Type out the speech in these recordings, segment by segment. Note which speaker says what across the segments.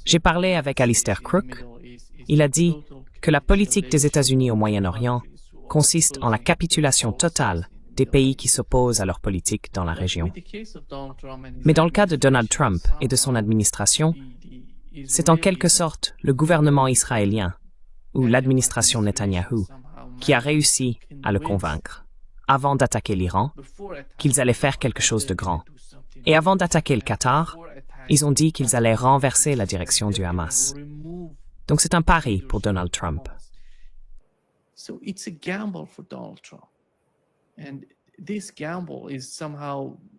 Speaker 1: J'ai parlé avec Alistair Crook. Il a dit que la politique des États-Unis au Moyen-Orient consiste en la capitulation totale des pays qui s'opposent à leur politique dans la région. Mais dans le cas de Donald Trump et de son administration, c'est en quelque sorte le gouvernement israélien ou l'administration Netanyahou qui a réussi à le convaincre, avant d'attaquer l'Iran, qu'ils allaient faire quelque chose de grand. Et avant d'attaquer le Qatar, ils ont dit qu'ils allaient renverser la direction du Hamas. Donc c'est un pari pour Donald Trump.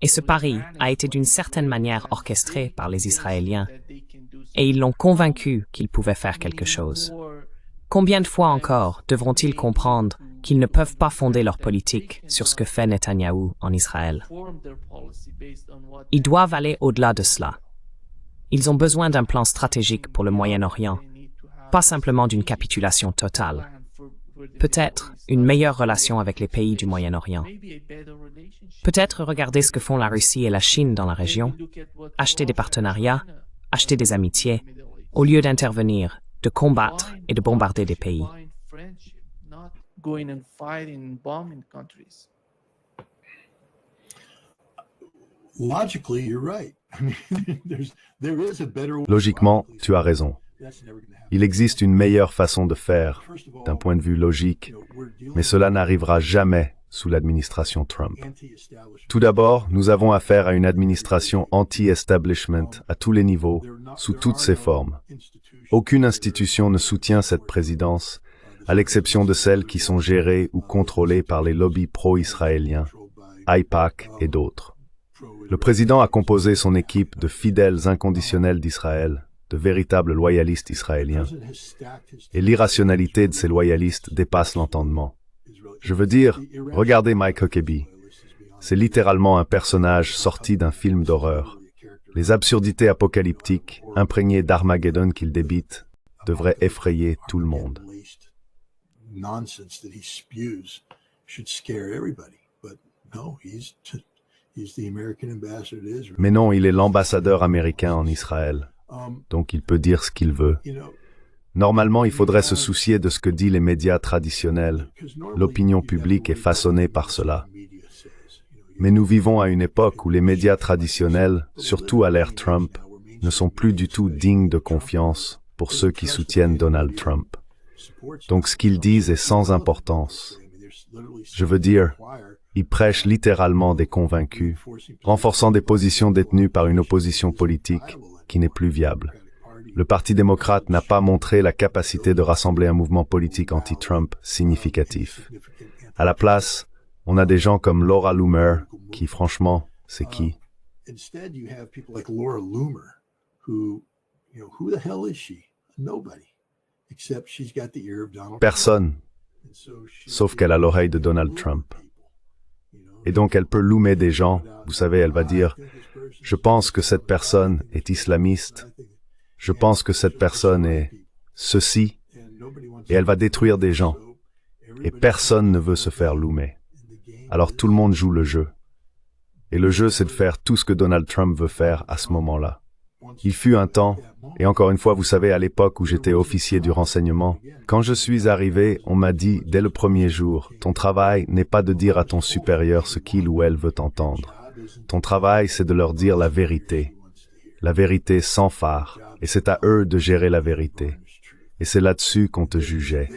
Speaker 1: Et ce pari a été d'une certaine manière orchestré par les Israéliens, et ils l'ont convaincu qu'ils pouvaient faire quelque chose. Combien de fois encore devront-ils comprendre qu'ils ne peuvent pas fonder leur politique sur ce que fait Netanyahou en Israël? Ils doivent aller au-delà de cela. Ils ont besoin d'un plan stratégique pour le Moyen-Orient, pas simplement d'une capitulation totale. Peut-être une meilleure relation avec les pays du Moyen-Orient. Peut-être regarder ce que font la Russie et la Chine dans la région, acheter des partenariats, acheter des amitiés, au lieu d'intervenir, de combattre et de bombarder des pays.
Speaker 2: Logiquement, tu as raison. Il existe une meilleure façon de faire, d'un point de vue logique, mais cela n'arrivera jamais sous l'administration Trump. Tout d'abord, nous avons affaire à une administration anti-establishment à tous les niveaux, sous toutes ses formes. Aucune institution ne soutient cette présidence, à l'exception de celles qui sont gérées ou contrôlées par les lobbies pro-israéliens, AIPAC et d'autres. Le président a composé son équipe de fidèles inconditionnels d'Israël, de véritables loyalistes israéliens. Et l'irrationalité de ces loyalistes dépasse l'entendement. Je veux dire, regardez Mike Huckabee. C'est littéralement un personnage sorti d'un film d'horreur. Les absurdités apocalyptiques, imprégnées d'Armageddon qu'il débite, devraient effrayer tout le monde. Mais non, il est l'ambassadeur américain en Israël. Donc il peut dire ce qu'il veut. Normalement, il faudrait se soucier de ce que disent les médias traditionnels. L'opinion publique est façonnée par cela. Mais nous vivons à une époque où les médias traditionnels, surtout à l'ère Trump, ne sont plus du tout dignes de confiance pour ceux qui soutiennent Donald Trump. Donc ce qu'ils disent est sans importance. Je veux dire, ils prêchent littéralement des convaincus, renforçant des positions détenues par une opposition politique qui n'est plus viable. Le Parti démocrate n'a pas montré la capacité de rassembler un mouvement politique anti-Trump significatif. À la place, on a des gens comme Laura Loomer, qui, franchement, c'est qui? Personne, sauf qu'elle a l'oreille de Donald Trump. Et donc elle peut loomer des gens, vous savez, elle va dire « Je pense que cette personne est islamiste, je pense que cette personne est ceci », et elle va détruire des gens. Et personne ne veut se faire loomer. Alors tout le monde joue le jeu. Et le jeu, c'est de faire tout ce que Donald Trump veut faire à ce moment-là. Il fut un temps, et encore une fois, vous savez, à l'époque où j'étais officier du renseignement, quand je suis arrivé, on m'a dit, dès le premier jour, ton travail n'est pas de dire à ton supérieur ce qu'il ou elle veut entendre. Ton travail, c'est de leur dire la vérité sans phare, et c'est à eux de gérer la vérité. Et c'est là-dessus qu'on te jugeait.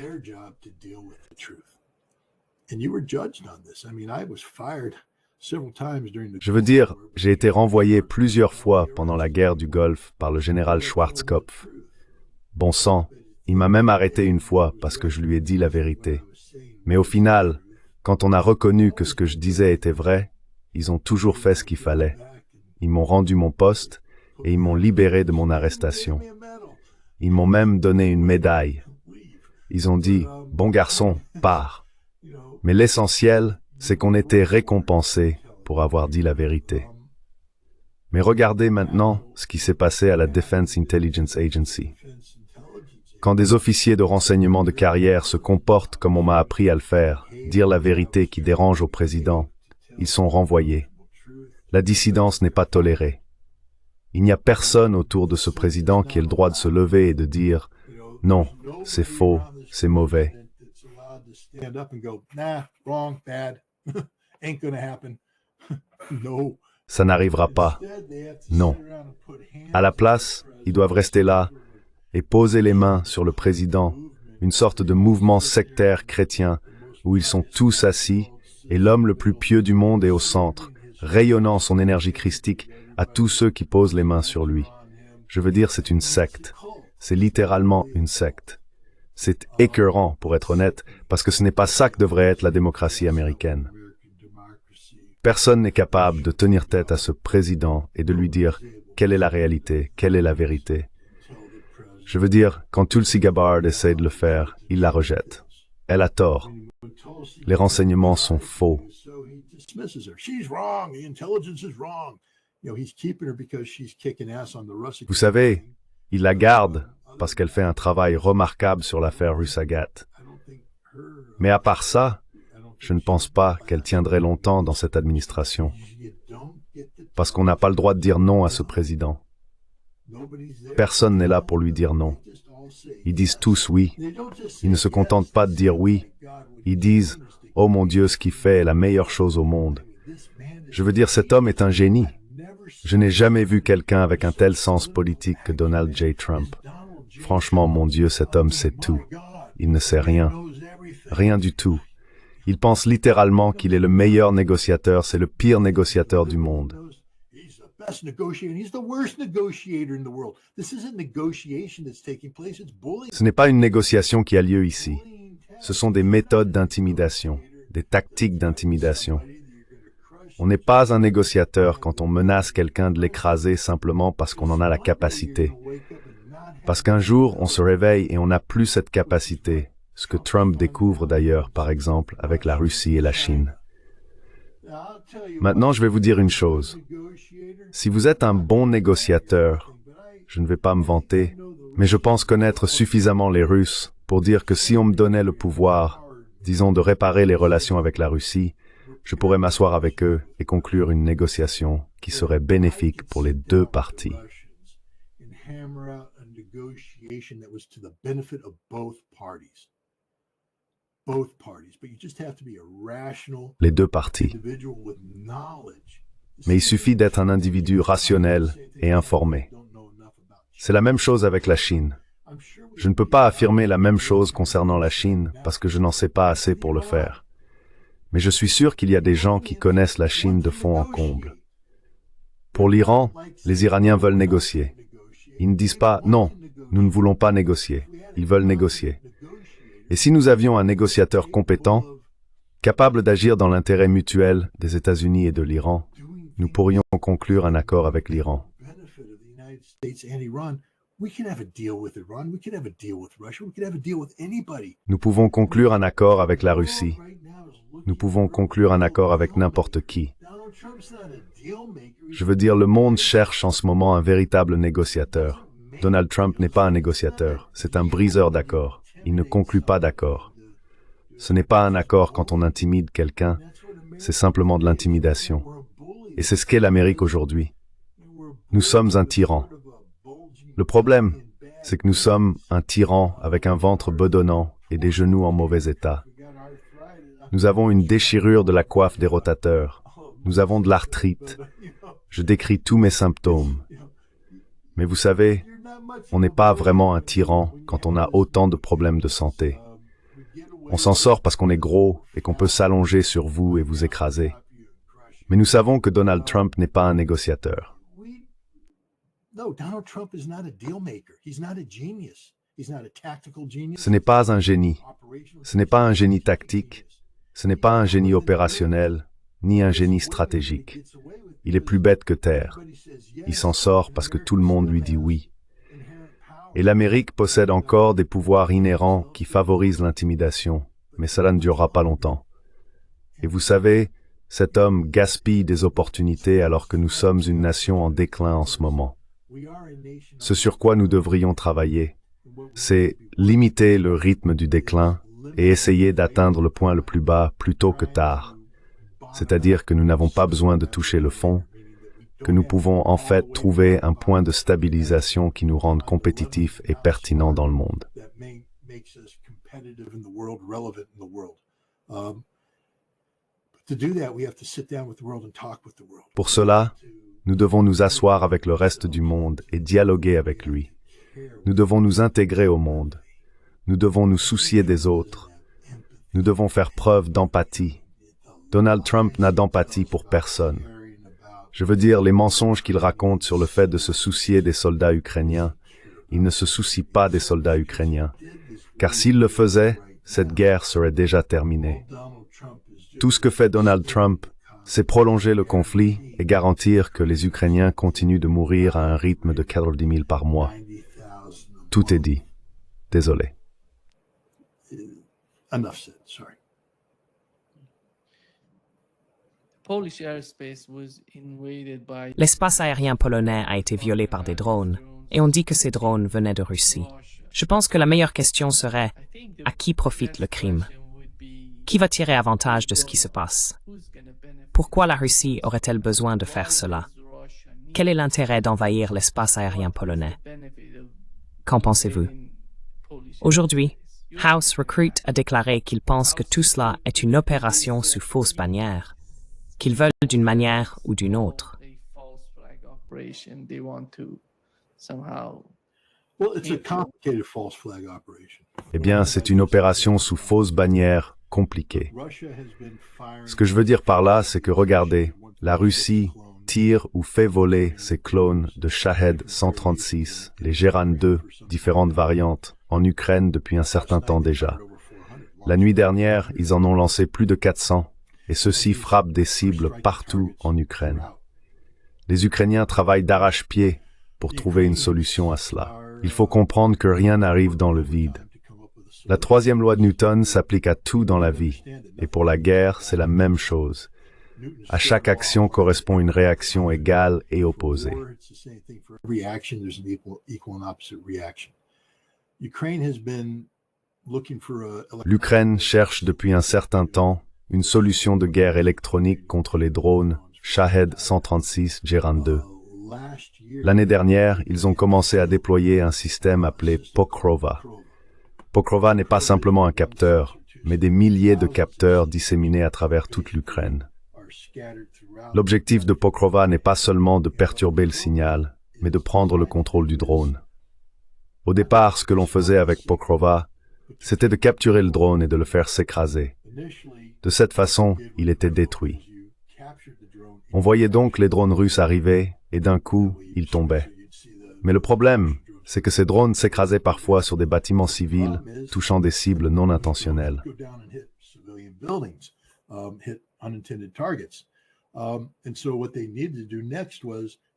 Speaker 2: Je veux dire, j'ai été renvoyé plusieurs fois pendant la guerre du Golfe par le général Schwarzkopf. Bon sang, il m'a même arrêté une fois parce que je lui ai dit la vérité. Mais au final, quand on a reconnu que ce que je disais était vrai, ils ont toujours fait ce qu'il fallait. Ils m'ont rendu mon poste et ils m'ont libéré de mon arrestation. Ils m'ont même donné une médaille. Ils ont dit, « Bon garçon, pars ». Mais l'essentiel, c'est qu'on était récompensé pour avoir dit la vérité. Mais regardez maintenant ce qui s'est passé à la Defense Intelligence Agency. Quand des officiers de renseignement de carrière se comportent comme on m'a appris à le faire, dire la vérité qui dérange au président, ils sont renvoyés. La dissidence n'est pas tolérée. Il n'y a personne autour de ce président qui ait le droit de se lever et de dire « Non, c'est faux, c'est mauvais ». Ça n'arrivera pas. Non. À la place, ils doivent rester là et poser les mains sur le président, une sorte de mouvement sectaire chrétien où ils sont tous assis et l'homme le plus pieux du monde est au centre, rayonnant son énergie christique à tous ceux qui posent les mains sur lui. Je veux dire, c'est une secte. C'est littéralement une secte. C'est écœurant, pour être honnête, parce que ce n'est pas ça que devrait être la démocratie américaine. Personne n'est capable de tenir tête à ce président et de lui dire quelle est la réalité, quelle est la vérité. Je veux dire, quand Tulsi Gabbard essaie de le faire, il la rejette. Elle a tort. Les renseignements sont faux. Vous savez, il la garde parce qu'elle fait un travail remarquable sur l'affaire Russagat. Mais à part ça, je ne pense pas qu'elle tiendrait longtemps dans cette administration. Parce qu'on n'a pas le droit de dire non à ce président. Personne n'est là pour lui dire non. Ils disent tous oui. Ils ne se contentent pas de dire oui. Ils disent « Oh mon Dieu, ce qu'il fait est la meilleure chose au monde ». Je veux dire, cet homme est un génie. Je n'ai jamais vu quelqu'un avec un tel sens politique que Donald J. Trump. Franchement, mon Dieu, cet homme sait tout. Il ne sait rien. Rien du tout. Il pense littéralement qu'il est le meilleur négociateur, c'est le pire négociateur du monde. Ce n'est pas une négociation qui a lieu ici. Ce sont des méthodes d'intimidation, des tactiques d'intimidation. On n'est pas un négociateur quand on menace quelqu'un de l'écraser simplement parce qu'on en a la capacité. Parce qu'un jour, on se réveille et on n'a plus cette capacité, ce que Trump découvre d'ailleurs, par exemple, avec la Russie et la Chine. Maintenant, je vais vous dire une chose. Si vous êtes un bon négociateur, je ne vais pas me vanter, mais je pense connaître suffisamment les Russes pour dire que si on me donnait le pouvoir, disons de réparer les relations avec la Russie, je pourrais m'asseoir avec eux et conclure une négociation qui serait bénéfique pour les deux parties. Les deux parties. Mais il suffit d'être un individu rationnel et informé. C'est la même chose avec la Chine. Je ne peux pas affirmer la même chose concernant la Chine parce que je n'en sais pas assez pour le faire. Mais je suis sûr qu'il y a des gens qui connaissent la Chine de fond en comble. Pour l'Iran, les Iraniens veulent négocier. Ils ne disent pas « non, nous ne voulons pas négocier ». Ils veulent négocier. Et si nous avions un négociateur compétent, capable d'agir dans l'intérêt mutuel des États-Unis et de l'Iran, nous pourrions conclure un accord avec l'Iran. Nous pouvons conclure un accord avec la Russie. Nous pouvons conclure un accord avec n'importe qui. Je veux dire, le monde cherche en ce moment un véritable négociateur. Donald Trump n'est pas un négociateur, c'est un briseur d'accords. Il ne conclut pas d'accord. Ce n'est pas un accord quand on intimide quelqu'un, c'est simplement de l'intimidation. Et c'est ce qu'est l'Amérique aujourd'hui. Nous sommes un tyran. Le problème, c'est que nous sommes un tyran avec un ventre bedonnant et des genoux en mauvais état. Nous avons une déchirure de la coiffe des rotateurs. Nous avons de l'arthrite. Je décris tous mes symptômes. Mais vous savez, on n'est pas vraiment un tyran quand on a autant de problèmes de santé. On s'en sort parce qu'on est gros et qu'on peut s'allonger sur vous et vous écraser. Mais nous savons que Donald Trump n'est pas un négociateur. Ce n'est pas un génie. Ce n'est pas un génie tactique. Ce n'est pas un génie opérationnel, ni un génie stratégique. Il est plus bête que terre. Il s'en sort parce que tout le monde lui dit oui. Et l'Amérique possède encore des pouvoirs inhérents qui favorisent l'intimidation, mais cela ne durera pas longtemps. Et vous savez, cet homme gaspille des opportunités alors que nous sommes une nation en déclin en ce moment. Ce sur quoi nous devrions travailler, c'est limiter le rythme du déclin et essayer d'atteindre le point le plus bas plus tôt que tard. C'est-à-dire que nous n'avons pas besoin de toucher le fond, que nous pouvons en fait trouver un point de stabilisation qui nous rende compétitifs et pertinents dans le monde. Pour cela, nous devons nous asseoir avec le reste du monde et dialoguer avec lui. Nous devons nous intégrer au monde. Nous devons nous soucier des autres. Nous devons faire preuve d'empathie. Donald Trump n'a d'empathie pour personne. Je veux dire, les mensonges qu'il raconte sur le fait de se soucier des soldats ukrainiens, il ne se soucie pas des soldats ukrainiens. Car s'il le faisait, cette guerre serait déjà terminée. Tout ce que fait Donald Trump, c'est prolonger le conflit et garantir que les Ukrainiens continuent de mourir à un rythme de 40 000 par mois. Tout est dit. Désolé.
Speaker 1: L'espace aérien polonais a été violé par des drones, et on dit que ces drones venaient de Russie. Je pense que la meilleure question serait, à qui profite le crime? Qui va tirer avantage de ce qui se passe? Pourquoi la Russie aurait-elle besoin de faire cela? Quel est l'intérêt d'envahir l'espace aérien polonais? Qu'en pensez-vous? Aujourd'hui, House Recruit a déclaré qu'il pense que tout cela est une opération sous fausse bannière, qu'ils veulent d'une manière ou d'une autre.
Speaker 2: Eh bien, c'est une opération sous fausse bannière compliquée. Ce que je veux dire par là, c'est que regardez, la Russie tire ou fait voler ses clones de Shahed 136, les Geran 2, différentes variantes, en Ukraine depuis un certain temps déjà. La nuit dernière, ils en ont lancé plus de 400, et ceux-ci frappent des cibles partout en Ukraine. Les Ukrainiens travaillent d'arrache-pied pour trouver une solution à cela. Il faut comprendre que rien n'arrive dans le vide. La troisième loi de Newton s'applique à tout dans la vie, et pour la guerre, c'est la même chose. À chaque action correspond une réaction égale et opposée. L'Ukraine cherche depuis un certain temps une solution de guerre électronique contre les drones Shahed 136 Geran 2. L'année dernière, ils ont commencé à déployer un système appelé Pokrova. Pokrova n'est pas simplement un capteur, mais des milliers de capteurs disséminés à travers toute l'Ukraine. L'objectif de Pokrova n'est pas seulement de perturber le signal, mais de prendre le contrôle du drone. Au départ, ce que l'on faisait avec Pokrova, c'était de capturer le drone et de le faire s'écraser. De cette façon, il était détruit. On voyait donc les drones russes arriver, et d'un coup, ils tombaient. Mais le problème, c'est que ces drones s'écrasaient parfois sur des bâtiments civils, touchant des cibles non intentionnelles.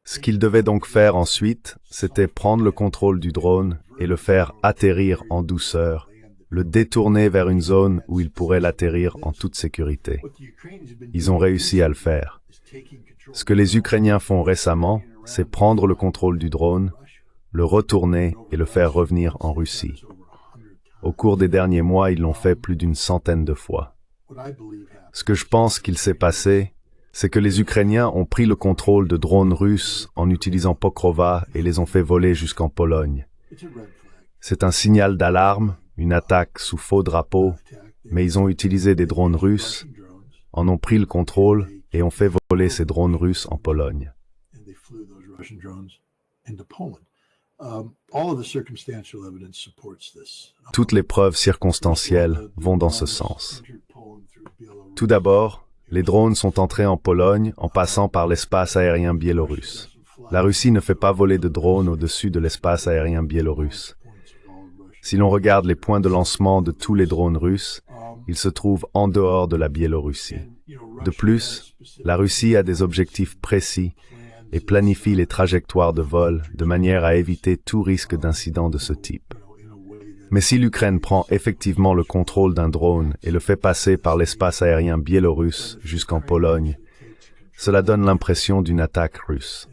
Speaker 2: Ce qu'ils devaient donc faire ensuite, c'était prendre le contrôle du drone et le faire atterrir en douceur, le détourner vers une zone où il pourrait l'atterrir en toute sécurité. Ils ont réussi à le faire. Ce que les Ukrainiens font récemment, c'est prendre le contrôle du drone, le retourner et le faire revenir en Russie. Au cours des derniers mois, ils l'ont fait plus d'une centaine de fois. Ce que je pense qu'il s'est passé, c'est que les Ukrainiens ont pris le contrôle de drones russes en utilisant Pokrova et les ont fait voler jusqu'en Pologne. C'est un signal d'alarme, une attaque sous faux drapeau, mais ils ont utilisé des drones russes, en ont pris le contrôle et ont fait voler ces drones russes en Pologne. Toutes les preuves circonstancielles vont dans ce sens. Tout d'abord, les drones sont entrés en Pologne en passant par l'espace aérien biélorusse. La Russie ne fait pas voler de drones au-dessus de l'espace aérien biélorusse. Si l'on regarde les points de lancement de tous les drones russes, ils se trouvent en dehors de la Biélorussie. De plus, la Russie a des objectifs précis et planifie les trajectoires de vol de manière à éviter tout risque d'incident de ce type. Mais si l'Ukraine prend effectivement le contrôle d'un drone et le fait passer par l'espace aérien biélorusse jusqu'en Pologne, cela donne l'impression d'une attaque russe.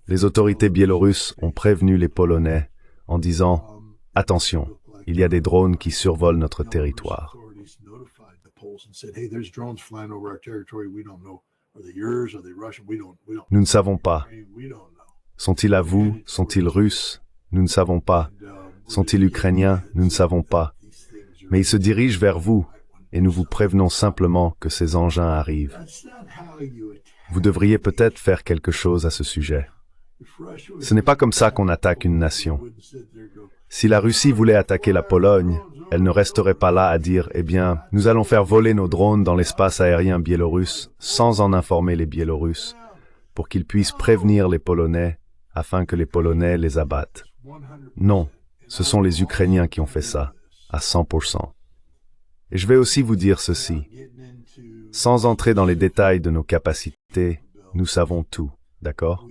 Speaker 2: Les autorités biélorusses ont prévenu les Polonais en disant « Attention, il y a des drones qui survolent notre territoire ». Nous ne savons pas. Sont-ils à vous? Sont-ils russes? Nous ne savons pas. Sont-ils ukrainiens? Nous ne savons pas. Mais ils se dirigent vers vous, et nous vous prévenons simplement que ces engins arrivent. Vous devriez peut-être faire quelque chose à ce sujet. Ce n'est pas comme ça qu'on attaque une nation. Si la Russie voulait attaquer la Pologne, elle ne resterait pas là à dire « Eh bien, nous allons faire voler nos drones dans l'espace aérien biélorusse sans en informer les Biélorusses, pour qu'ils puissent prévenir les Polonais afin que les Polonais les abattent. » Non, ce sont les Ukrainiens qui ont fait ça, à 100%. Et je vais aussi vous dire ceci. Sans entrer dans les détails de nos capacités, nous savons tout, d'accord?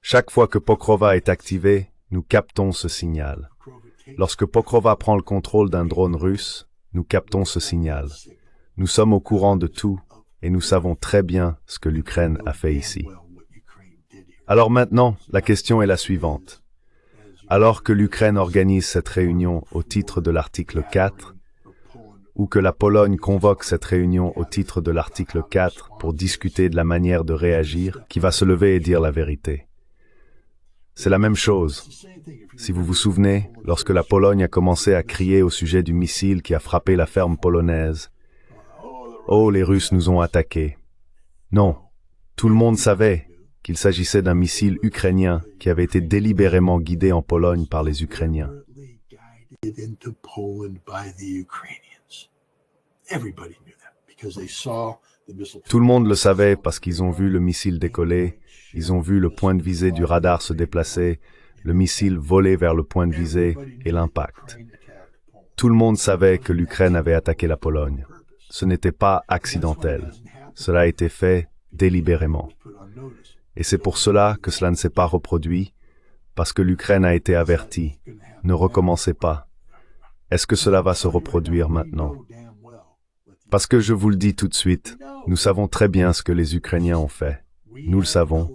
Speaker 2: Chaque fois que Pokrova est activé, nous captons ce signal. Lorsque Pokrova prend le contrôle d'un drone russe, nous captons ce signal. Nous sommes au courant de tout et nous savons très bien ce que l'Ukraine a fait ici. Alors maintenant, la question est la suivante. Alors que l'Ukraine organise cette réunion au titre de l'article 4, ou que la Pologne convoque cette réunion au titre de l'article 4 pour discuter de la manière de réagir, qui va se lever et dire la vérité. C'est la même chose. Si vous vous souvenez, lorsque la Pologne a commencé à crier au sujet du missile qui a frappé la ferme polonaise, « Oh, les Russes nous ont attaqués !» Non, tout le monde savait qu'il s'agissait d'un missile ukrainien qui avait été délibérément guidé en Pologne par les Ukrainiens. Tout le monde le savait parce qu'ils ont vu le missile décoller, ils ont vu le point de visée du radar se déplacer, le missile voler vers le point de visée et l'impact. Tout le monde savait que l'Ukraine avait attaqué la Pologne. Ce n'était pas accidentel. Cela a été fait délibérément. Et c'est pour cela que cela ne s'est pas reproduit, parce que l'Ukraine a été avertie. Ne recommencez pas. Est-ce que cela va se reproduire maintenant? Parce que je vous le dis tout de suite, nous savons très bien ce que les Ukrainiens ont fait. Nous le savons.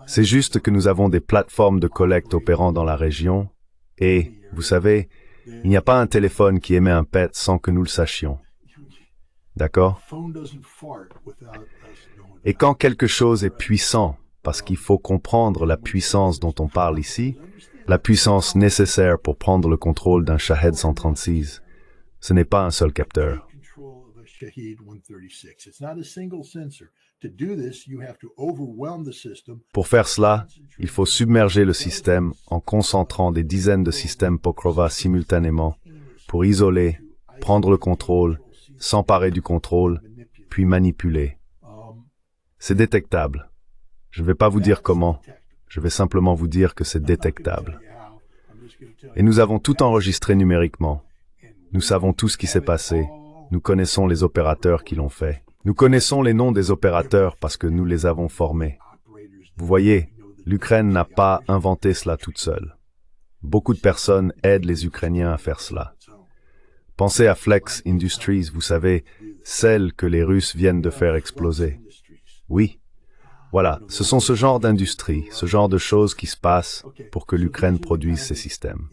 Speaker 2: C'est juste que nous avons des plateformes de collecte opérant dans la région, et, vous savez, il n'y a pas un téléphone qui émet un PET sans que nous le sachions. D'accord? Et quand quelque chose est puissant, parce qu'il faut comprendre la puissance dont on parle ici, la puissance nécessaire pour prendre le contrôle d'un Shahed 136, ce n'est pas un seul capteur. Pour faire cela, il faut submerger le système en concentrant des dizaines de systèmes Pokrova simultanément pour isoler, prendre le contrôle, s'emparer du contrôle, puis manipuler. C'est détectable. Je ne vais pas vous dire comment, je vais simplement vous dire que c'est détectable. Et nous avons tout enregistré numériquement. Nous savons tout ce qui s'est passé. Nous connaissons les opérateurs qui l'ont fait. Nous connaissons les noms des opérateurs parce que nous les avons formés. Vous voyez, l'Ukraine n'a pas inventé cela toute seule. Beaucoup de personnes aident les Ukrainiens à faire cela. Pensez à Flex Industries, vous savez, celle que les Russes viennent de faire exploser. Oui, voilà, ce sont ce genre d'industries, ce genre de choses qui se passent pour que l'Ukraine produise ces systèmes.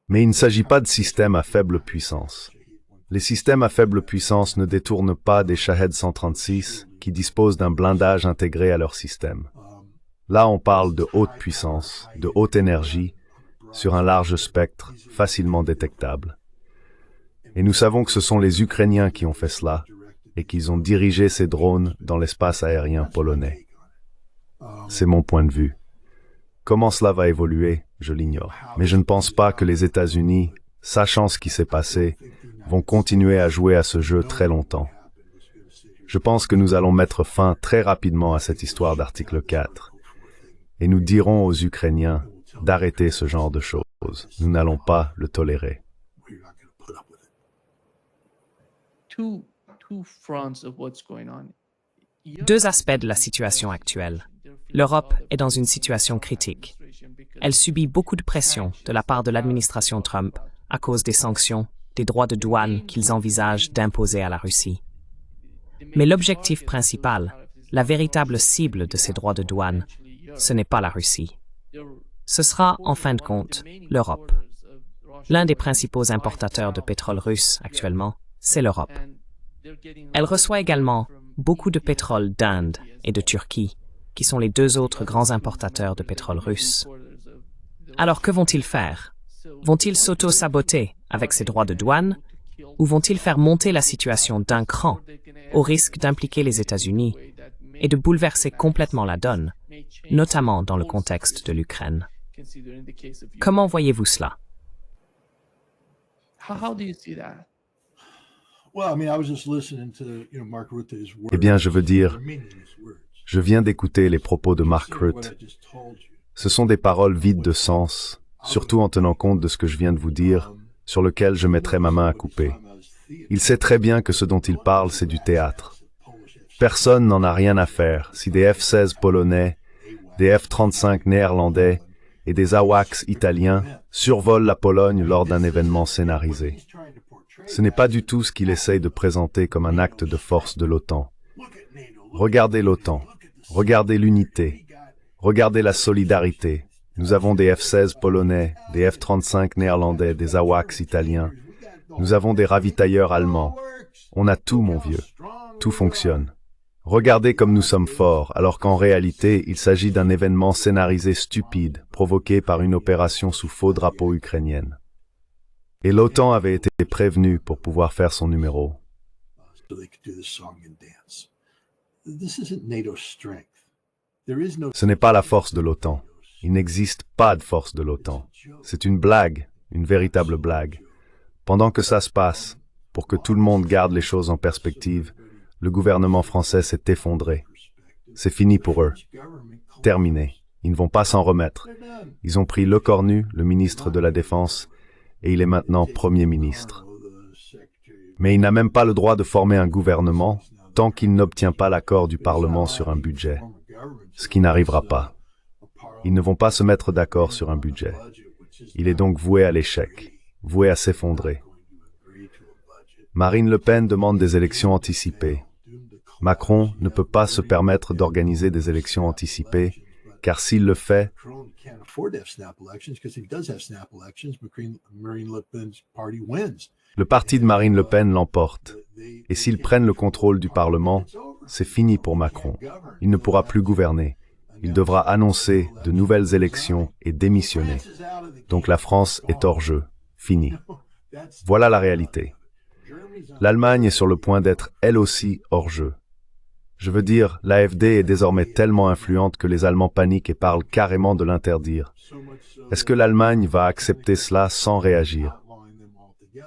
Speaker 2: Mais il ne s'agit pas de systèmes à faible puissance. Les systèmes à faible puissance ne détournent pas des Shahed 136 qui disposent d'un blindage intégré à leur système. Là, on parle de haute puissance, de haute énergie, sur un large spectre, facilement détectable. Et nous savons que ce sont les Ukrainiens qui ont fait cela, et qu'ils ont dirigé ces drones dans l'espace aérien polonais. C'est mon point de vue. Comment cela va évoluer, je l'ignore. Mais je ne pense pas que les États-Unis, sachant ce qui s'est passé, vont continuer à jouer à ce jeu très longtemps. Je pense que nous allons mettre fin très rapidement à cette histoire d'article 4. Et nous dirons aux Ukrainiens d'arrêter ce genre de choses. Nous n'allons pas le tolérer.
Speaker 1: Deux aspects de la situation actuelle. L'Europe est dans une situation critique. Elle subit beaucoup de pression de la part de l'administration Trump à cause des sanctions, des droits de douane qu'ils envisagent d'imposer à la Russie. Mais l'objectif principal, la véritable cible de ces droits de douane, ce n'est pas la Russie. Ce sera, en fin de compte, l'Europe. L'un des principaux importateurs de pétrole russe actuellement, c'est l'Europe. Elle reçoit également beaucoup de pétrole d'Inde et de Turquie, qui sont les deux autres grands importateurs de pétrole russe. Alors que vont-ils faire? Vont-ils s'auto-saboter avec ces droits de douane ou vont-ils faire monter la situation d'un cran au risque d'impliquer les États-Unis et de bouleverser complètement la donne, notamment dans le contexte de l'Ukraine? Comment voyez-vous cela?
Speaker 2: Eh bien, je veux dire, je viens d'écouter les propos de Mark Rutte. Ce sont des paroles vides de sens, surtout en tenant compte de ce que je viens de vous dire, sur lequel je mettrai ma main à couper. Il sait très bien que ce dont il parle, c'est du théâtre. Personne n'en a rien à faire si des F-16 polonais, des F-35 néerlandais et des AWACS italiens survolent la Pologne lors d'un événement scénarisé. Ce n'est pas du tout ce qu'il essaye de présenter comme un acte de force de l'OTAN. Regardez l'OTAN, regardez l'unité, regardez la solidarité. Nous avons des F-16 polonais, des F-35 néerlandais, des AWACS italiens. Nous avons des ravitailleurs allemands. On a tout, mon vieux. Tout fonctionne. Regardez comme nous sommes forts, alors qu'en réalité, il s'agit d'un événement scénarisé stupide, provoqué par une opération sous faux drapeau ukrainienne. Et l'OTAN avait été prévenue pour pouvoir faire son numéro. Ce n'est pas la force de l'OTAN. Il n'existe pas de force de l'OTAN. C'est une blague, une véritable blague. Pendant que ça se passe, pour que tout le monde garde les choses en perspective, le gouvernement français s'est effondré. C'est fini pour eux. Terminé. Ils ne vont pas s'en remettre. Ils ont pris Lecornu, le ministre de la Défense, et il est maintenant Premier ministre. Mais il n'a même pas le droit de former un gouvernement tant qu'il n'obtient pas l'accord du Parlement sur un budget. Ce qui n'arrivera pas. Ils ne vont pas se mettre d'accord sur un budget. Il est donc voué à l'échec, voué à s'effondrer. Marine Le Pen demande des élections anticipées. Macron ne peut pas se permettre d'organiser des élections anticipées, car s'il le fait, le parti de Marine Le Pen l'emporte. Et s'ils prennent le contrôle du Parlement, c'est fini pour Macron. Il ne pourra plus gouverner. Il devra annoncer de nouvelles élections et démissionner. Donc la France est hors jeu. Fini. Voilà la réalité. L'Allemagne est sur le point d'être elle aussi hors jeu. Je veux dire, l'AfD est désormais tellement influente que les Allemands paniquent et parlent carrément de l'interdire. Est-ce que l'Allemagne va accepter cela sans réagir?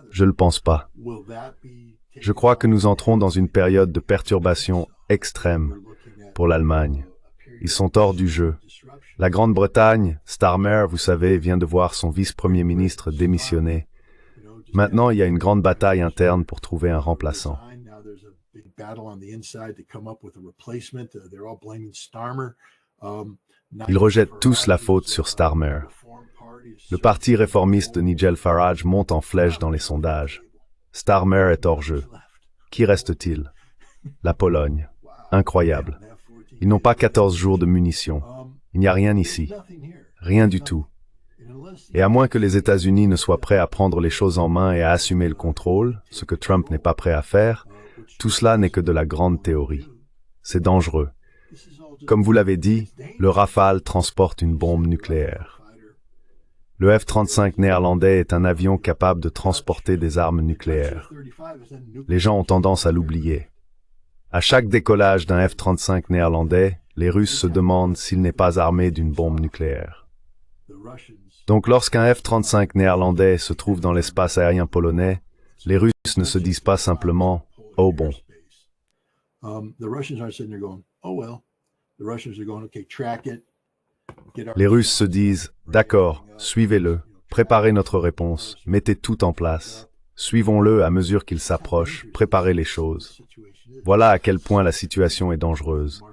Speaker 2: Je ne le pense pas. Je crois que nous entrons dans une période de perturbation extrême pour l'Allemagne. Ils sont hors du jeu. La Grande-Bretagne, Starmer, vous savez, vient de voir son vice-premier ministre démissionner. Maintenant, il y a une grande bataille interne pour trouver un remplaçant. Ils rejettent tous la faute sur Starmer. Le parti réformiste de Nigel Farage monte en flèche dans les sondages. Starmer est hors jeu. Qui reste-t-il? La Pologne. Incroyable. Ils n'ont pas 14 jours de munitions. Il n'y a rien ici. Rien du tout. Et à moins que les États-Unis ne soient prêts à prendre les choses en main et à assumer le contrôle, ce que Trump n'est pas prêt à faire, tout cela n'est que de la grande théorie. C'est dangereux. Comme vous l'avez dit, le Rafale transporte une bombe nucléaire. Le F-35 néerlandais est un avion capable de transporter des armes nucléaires. Les gens ont tendance à l'oublier. À chaque décollage d'un F-35 néerlandais, les Russes se demandent s'il n'est pas armé d'une bombe nucléaire. Donc lorsqu'un F-35 néerlandais se trouve dans l'espace aérien polonais, les Russes ne se disent pas simplement « Oh bon ». Les Russes se disent « D'accord, suivez-le, préparez notre réponse, mettez tout en place, suivons-le à mesure qu'il s'approche, préparez les choses ». Voilà à quel point la situation est dangereuse.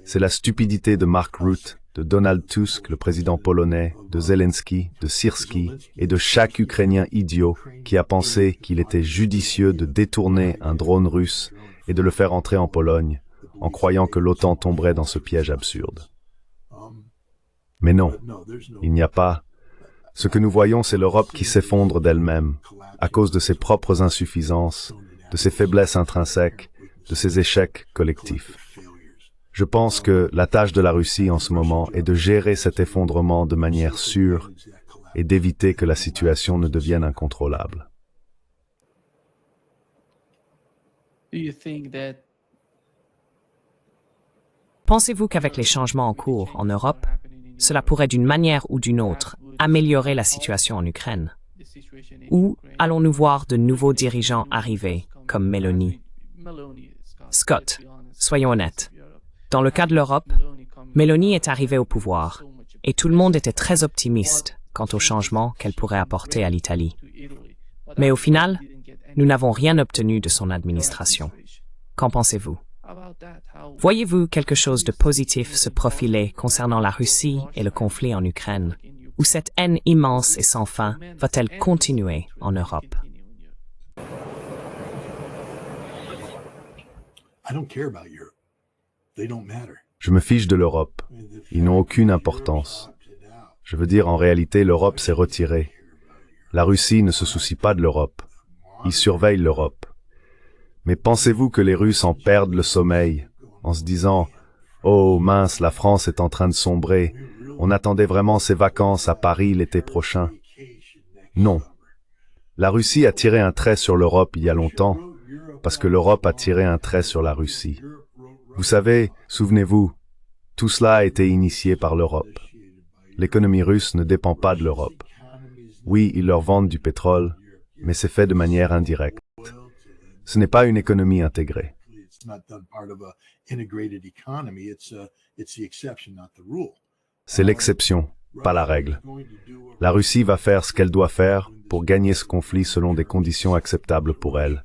Speaker 2: C'est la stupidité de Mark Rutte, de Donald Tusk, le président polonais, de Zelensky, de Syrski et de chaque Ukrainien idiot qui a pensé qu'il était judicieux de détourner un drone russe et de le faire entrer en Pologne, en croyant que l'OTAN tomberait dans ce piège absurde. Mais non, il n'y a pas. Ce que nous voyons, c'est l'Europe qui s'effondre d'elle-même, à cause de ses propres insuffisances, de ses faiblesses intrinsèques, de ses échecs collectifs. Je pense que la tâche de la Russie en ce moment est de gérer cet effondrement de manière sûre et d'éviter que la situation ne devienne incontrôlable.
Speaker 1: Pensez-vous qu'avec les changements en cours en Europe, cela pourrait d'une manière ou d'une autre améliorer la situation en Ukraine? Ou allons-nous voir de nouveaux dirigeants arriver, comme Mélanie? Scott, soyons honnêtes. Dans le cas de l'Europe, Mélanie est arrivée au pouvoir et tout le monde était très optimiste quant aux changements qu'elle pourrait apporter à l'Italie. Mais au final, nous n'avons rien obtenu de son administration. Qu'en pensez-vous? Voyez-vous quelque chose de positif se profiler concernant la Russie et le conflit en Ukraine? Ou cette haine immense et sans fin va-t-elle continuer en Europe?
Speaker 2: Je me fiche de l'Europe. Ils n'ont aucune importance. Je veux dire, en réalité, l'Europe s'est retirée. La Russie ne se soucie pas de l'Europe. Ils surveillent l'Europe. Mais pensez-vous que les Russes en perdent le sommeil, en se disant « Oh mince, la France est en train de sombrer, on attendait vraiment ses vacances à Paris l'été prochain ». Non. La Russie a tiré un trait sur l'Europe il y a longtemps, parce que l'Europe a tiré un trait sur la Russie. Vous savez, souvenez-vous, tout cela a été initié par l'Europe. L'économie russe ne dépend pas de l'Europe. Oui, ils leur vendent du pétrole, mais c'est fait de manière indirecte. Ce n'est pas une économie intégrée. C'est l'exception, pas la règle. La Russie va faire ce qu'elle doit faire pour gagner ce conflit selon des conditions acceptables pour elle.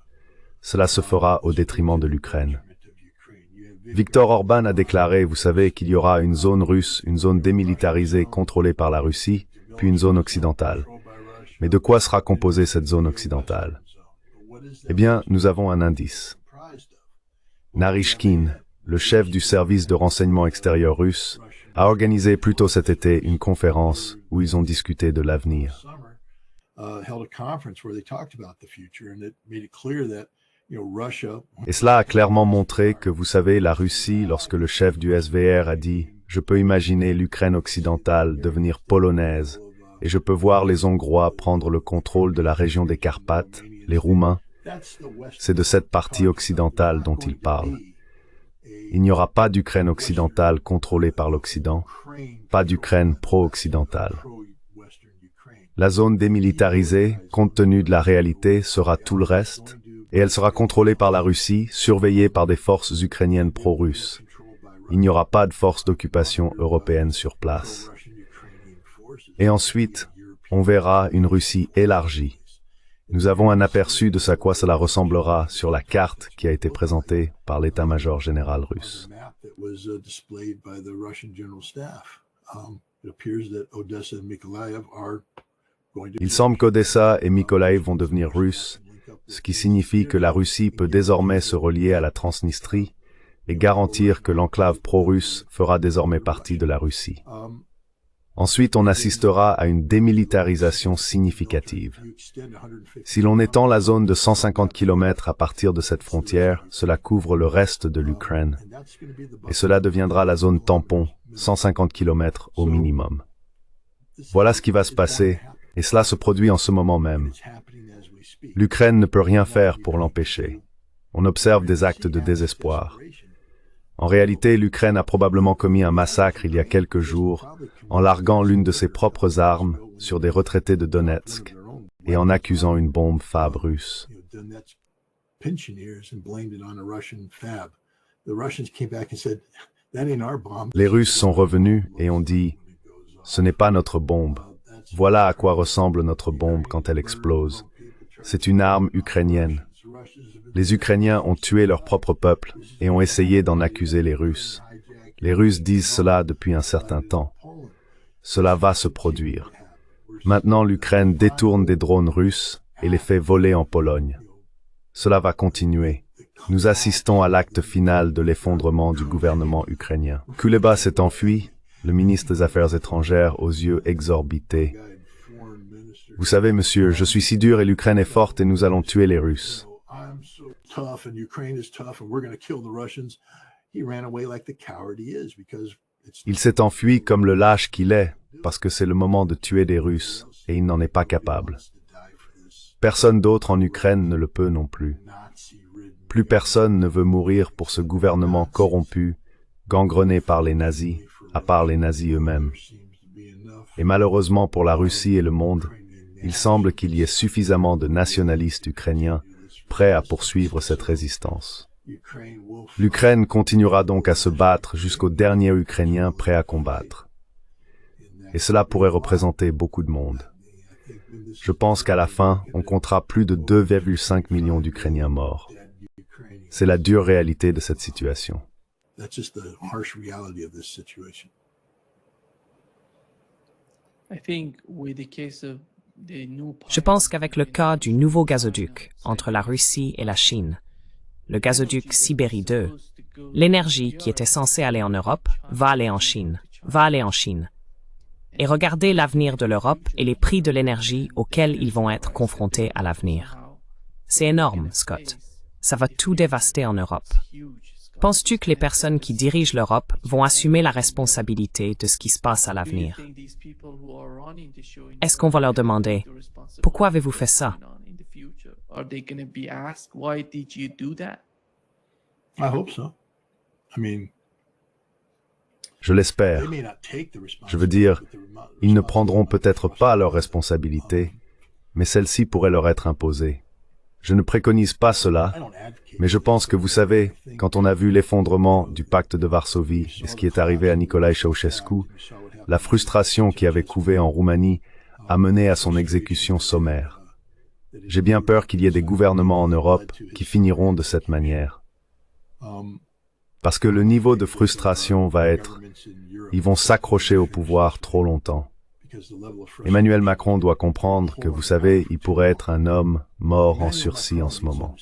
Speaker 2: Cela se fera au détriment de l'Ukraine. Viktor Orban a déclaré, vous savez, qu'il y aura une zone russe, une zone démilitarisée contrôlée par la Russie, puis une zone occidentale. Mais de quoi sera composée cette zone occidentale? Eh bien, nous avons un indice. Naryshkin, le chef du service de renseignement extérieur russe, a organisé plus tôt cet été une conférence où ils ont discuté de l'avenir. Et cela a clairement montré que, vous savez, la Russie, lorsque le chef du SVR a dit « Je peux imaginer l'Ukraine occidentale devenir polonaise, et je peux voir les Hongrois prendre le contrôle de la région des Carpates, les Roumains », c'est de cette partie occidentale dont il parle. Il n'y aura pas d'Ukraine occidentale contrôlée par l'Occident, pas d'Ukraine pro-occidentale. La zone démilitarisée, compte tenu de la réalité, sera tout le reste, et elle sera contrôlée par la Russie, surveillée par des forces ukrainiennes pro-russes. Il n'y aura pas de forces d'occupation européennes sur place. Et ensuite, on verra une Russie élargie. Nous avons un aperçu de ce à quoi cela ressemblera sur la carte qui a été présentée par l'état-major général russe. Il semble qu'Odessa et Mykolaiv vont devenir russes, ce qui signifie que la Russie peut désormais se relier à la Transnistrie et garantir que l'enclave pro-russe fera désormais partie de la Russie. Ensuite, on assistera à une démilitarisation significative. Si l'on étend la zone de 150 km à partir de cette frontière, cela couvre le reste de l'Ukraine. Et cela deviendra la zone tampon, 150 km au minimum. Voilà ce qui va se passer, et cela se produit en ce moment même. L'Ukraine ne peut rien faire pour l'empêcher. On observe des actes de désespoir. En réalité, l'Ukraine a probablement commis un massacre il y a quelques jours en larguant l'une de ses propres armes sur des retraités de Donetsk et en accusant une bombe fab russe. Les Russes sont revenus et ont dit « Ce n'est pas notre bombe. Voilà à quoi ressemble notre bombe quand elle explose. C'est une arme ukrainienne. » Les Ukrainiens ont tué leur propre peuple et ont essayé d'en accuser les Russes. Les Russes disent cela depuis un certain temps. Cela va se produire. Maintenant, l'Ukraine détourne des drones russes et les fait voler en Pologne. Cela va continuer. Nous assistons à l'acte final de l'effondrement du gouvernement ukrainien. Kuleba s'est enfui, le ministre des Affaires étrangères aux yeux exorbités. Vous savez, monsieur, je suis si dur et l'Ukraine est forte et nous allons tuer les Russes. Il s'est enfui comme le lâche qu'il est, parce que c'est le moment de tuer des Russes, et il n'en est pas capable. Personne d'autre en Ukraine ne le peut non plus. Plus personne ne veut mourir pour ce gouvernement corrompu, gangrené par les nazis, à part les nazis eux-mêmes. Et malheureusement pour la Russie et le monde, il semble qu'il y ait suffisamment de nationalistes ukrainiens prêts à poursuivre cette résistance. L'Ukraine continuera donc à se battre jusqu'au dernier Ukrainien prêt à combattre. Et cela pourrait représenter beaucoup de monde. Je pense qu'à la fin, on comptera plus de 2,5 millions d'Ukrainiens morts. C'est la dure réalité de cette situation.
Speaker 1: Je pense qu'avec le cas du nouveau gazoduc entre la Russie et la Chine, le gazoduc Sibérie 2, l'énergie qui était censée aller en Europe va aller en Chine, Et regardez l'avenir de l'Europe et les prix de l'énergie auxquels ils vont être confrontés à l'avenir. C'est énorme, Scott. Ça va tout dévaster en Europe. Penses-tu que les personnes qui dirigent l'Europe vont assumer la responsabilité de ce qui se passe à l'avenir? Est-ce qu'on va leur demander « Pourquoi avez-vous fait ça ?»
Speaker 2: Je l'espère. Je veux dire, ils ne prendront peut-être pas leurs responsabilités, mais celles-ci pourraient leur être imposées. Je ne préconise pas cela, mais je pense que vous savez, quand on a vu l'effondrement du pacte de Varsovie et ce qui est arrivé à Nicolae Ceausescu, la frustration qui avait couvé en Roumanie a mené à son exécution sommaire. J'ai bien peur qu'il y ait des gouvernements en Europe qui finiront de cette manière. Parce que le niveau de frustration va être, ils vont s'accrocher au pouvoir trop longtemps. Emmanuel Macron doit comprendre que, vous savez, il pourrait être un homme mort en sursis en ce moment.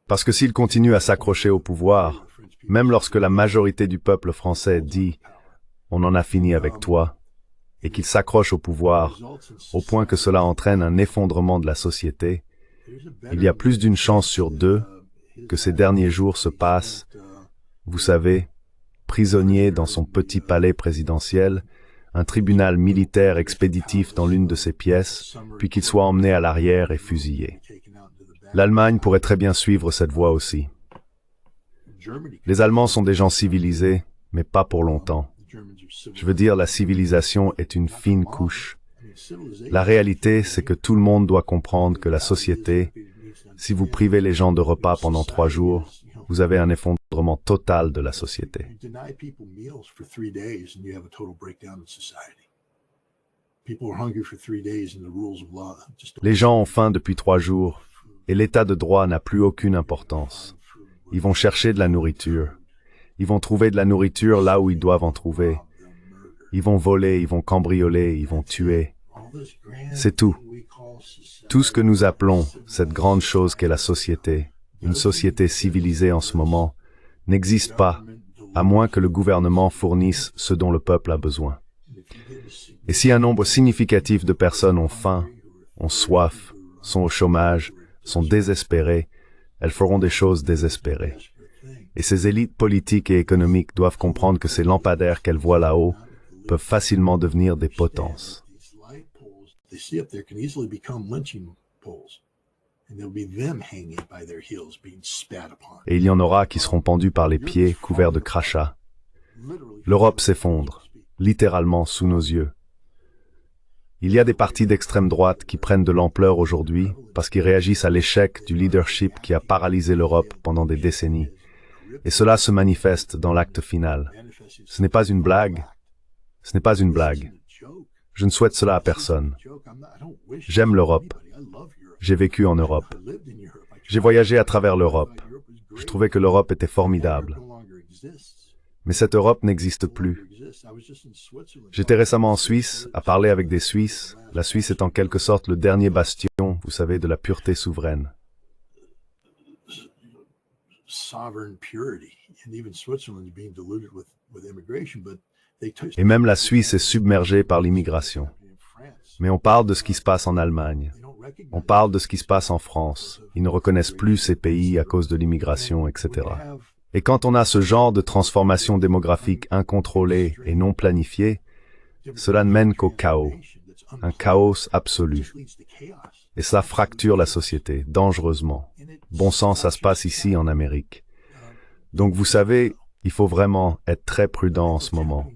Speaker 2: Parce que s'il continue à s'accrocher au pouvoir, même lorsque la majorité du peuple français dit « on en a fini avec toi », et qu'il s'accroche au pouvoir, au point que cela entraîne un effondrement de la société, il y a plus d'une chance sur deux que ces derniers jours se passent, vous savez, prisonnier dans son petit palais présidentiel, un tribunal militaire expéditif dans l'une de ses pièces, puis qu'il soit emmené à l'arrière et fusillé. L'Allemagne pourrait très bien suivre cette voie aussi. Les Allemands sont des gens civilisés, mais pas pour longtemps. Je veux dire, la civilisation est une fine couche. La réalité, c'est que tout le monde doit comprendre que la société, si vous privez les gens de repas pendant 3 jours, vous avez un effondrement total de la société. Les gens ont faim depuis 3 jours, et l'état de droit n'a plus aucune importance. Ils vont chercher de la nourriture. Ils vont trouver de la nourriture là où ils doivent en trouver. Ils vont voler, ils vont cambrioler, ils vont tuer. C'est tout. Tout ce que nous appelons cette grande chose qu'est la société, une société civilisée en ce moment, n'existe pas, à moins que le gouvernement fournisse ce dont le peuple a besoin. Et si un nombre significatif de personnes ont faim, ont soif, sont au chômage, sont désespérées, elles feront des choses désespérées. Et ces élites politiques et économiques doivent comprendre que ces lampadaires qu'elles voient là-haut peuvent facilement devenir des potences. Et il y en aura qui seront pendus par les pieds, couverts de crachats. L'Europe s'effondre, littéralement sous nos yeux. Il y a des partis d'extrême droite qui prennent de l'ampleur aujourd'hui parce qu'ils réagissent à l'échec du leadership qui a paralysé l'Europe pendant des décennies. Et cela se manifeste dans l'acte final. Ce n'est pas une blague. Ce n'est pas une blague. Je ne souhaite cela à personne. J'aime l'Europe. J'ai vécu en Europe. J'ai voyagé à travers l'Europe. Je trouvais que l'Europe était formidable. Mais cette Europe n'existe plus. J'étais récemment en Suisse, à parler avec des Suisses. La Suisse est en quelque sorte le dernier bastion, vous savez, de la pureté souveraine. Et même la Suisse est submergée par l'immigration. Mais on parle de ce qui se passe en Allemagne. On parle de ce qui se passe en France. Ils ne reconnaissent plus ces pays à cause de l'immigration, etc. Et quand on a ce genre de transformation démographique incontrôlée et non planifiée, cela ne mène qu'au chaos, un chaos absolu. Et cela fracture la société, dangereusement. Bon sang, ça se passe ici en Amérique. Donc vous savez, il faut vraiment être très prudent en ce moment.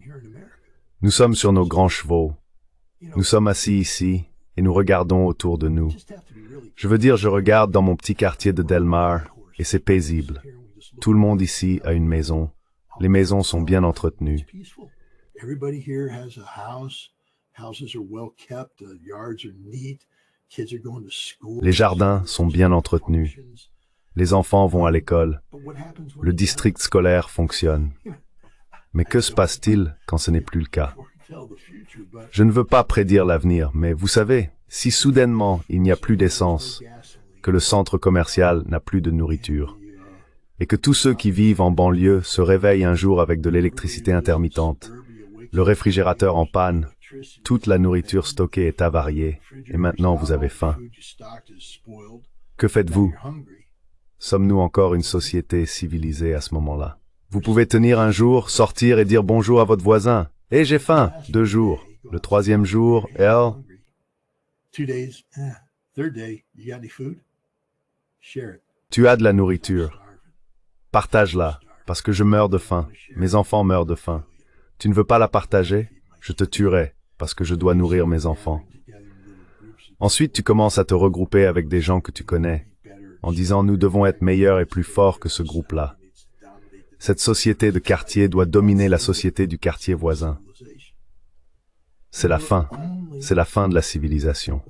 Speaker 2: Nous sommes sur nos grands chevaux. Nous sommes assis ici et nous regardons autour de nous. Je veux dire, je regarde dans mon petit quartier de Delmar et c'est paisible. Tout le monde ici a une maison. Les maisons sont bien entretenues. Les jardins sont bien entretenus. Les enfants vont à l'école. Le district scolaire fonctionne. Mais que se passe-t-il quand ce n'est plus le cas? Je ne veux pas prédire l'avenir, mais vous savez, si soudainement il n'y a plus d'essence, que le centre commercial n'a plus de nourriture, et que tous ceux qui vivent en banlieue se réveillent un jour avec de l'électricité intermittente, le réfrigérateur en panne, toute la nourriture stockée est avariée, et maintenant vous avez faim. Que faites-vous? Sommes-nous encore une société civilisée à ce moment-là? Vous pouvez tenir un jour, sortir et dire bonjour à votre voisin. « Eh, j'ai faim !» 2 jours. Le 3e jour, elle... Tu as de la nourriture. Partage-la, parce que je meurs de faim. Mes enfants meurent de faim. Tu ne veux pas la partager? Je te tuerai, parce que je dois nourrir mes enfants. Ensuite, tu commences à te regrouper avec des gens que tu connais, en disant « Nous devons être meilleurs et plus forts que ce groupe-là. » Cette société de quartier doit dominer la société du quartier voisin. C'est la fin. C'est la fin de la civilisation.